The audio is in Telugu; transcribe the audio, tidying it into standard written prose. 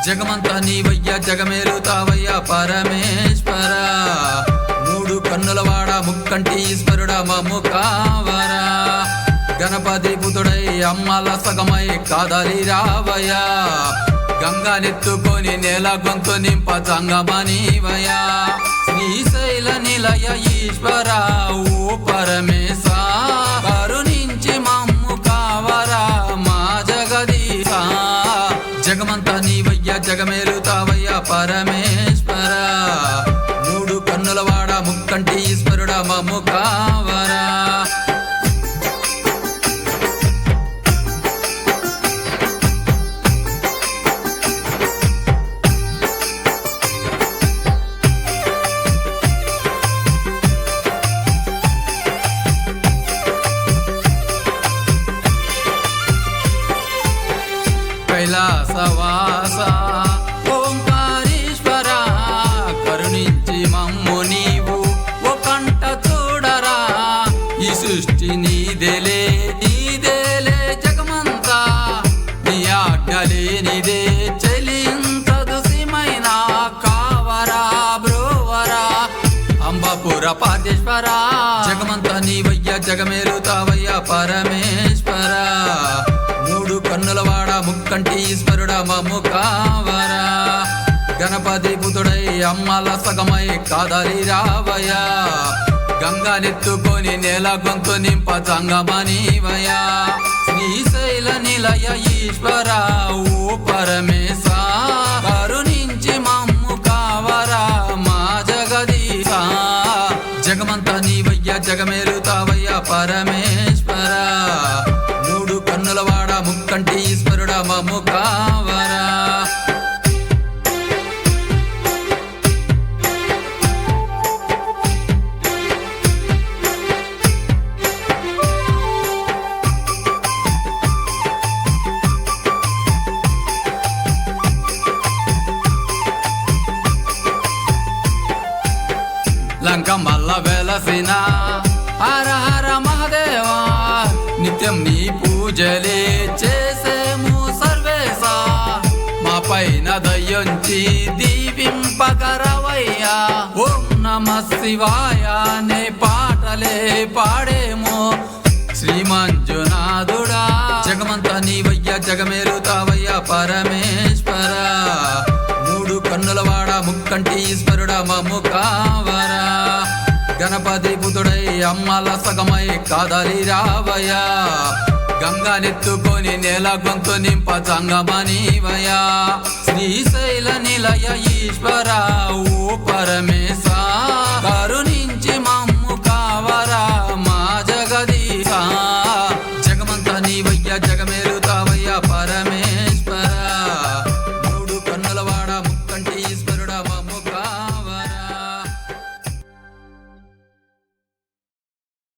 జగమంతా నీవయ్యా జగమేలుతావయ్యా పరమేశ్వర మూడు కన్నులవాడ ముక్కంటి ఈశ్వరుడా మమ్ము కావరా గణపతి పుతుడై అమ్మల సగమై కాదలి రావయ్యా గంగా నెత్తుకొని నేల గొంతు నింప జంగమనీవయ్యా శ్రీశైల నిలయ ఈశ్వర ఓ పరమేశ కరుణించి మమ్ము కావరా మా జగదీశ జగమంతా నీవయ్యా జగమేలుతావయ్యా పరమేశ్వర మూడు కన్నులవాడ ముక్కంటి ఈశ్వరుడా మమ్ము కావరా కైలాసవాస ఓంకారీశ్వర కరుణించి మమ్ము నీవు ఓ కంట చూడరా ఈ సృష్టి నీదేలే జగమంతా నీ ఆజ్ఞలేనిదే చెలించదు సిమైన కావరా బ్రోవరా అంబాపుర పార్దేశ్వర జగమంతా నీవయ్యా జగమేలుతావయ్యా పరమేశ్వర మూడు కన్నులవాడ ముక్కంటి ఈశ్వరుడా మమ్ము కావరా గణపతి పుతుడై అమ్మల సగమై కాదలి రావయ్యా గంగా నెత్తుకొని నేల గొంతు నింప జంగమనీవయ్యా శ్రీశైల నిలయ ఈశ్వర ఓ పరమేశ కరుణించి మమ్ము కావరా మా జగదీశ జగమంతా నీవయ్యా జగమేలుతావయ్యా పరమేశ్వర మూడు కన్నులవాడ ముక్కంటి ఈశ్వరుడా మమ్ము కావరా లంక మల్ల వెలసిన హర హర మహదేవా నిత్యం నీ పూజలే చేసేము సర్వేశ మా పైన దయ్యుంచి దీవింపగరవయ్యా ఓం నమ శివాయ నే పాటలే పాడేమో శ్రీ మంజునాథుడా జగమంతా నీవయ్యా జగమేలుతావయ్యా పరమేశ్వర మూడు కన్నులవాడ ముక్కంటి ఈశ్వరుడా మమ్ము కావరా గణపతి పుతుడై అమ్మల సగమై కాదలి రావయ్యా గంగా నెత్తుకొని నేల గొంతు నింప జంగమనీవయ్యా శ్రీశైల నిలయ ఈశ్వర ఓ పరమేశ కరుణించి మమ్ము కావరా మా జగదీశ జగమంతా నీవయ్యా జగమేలుతావయ్యా పరమే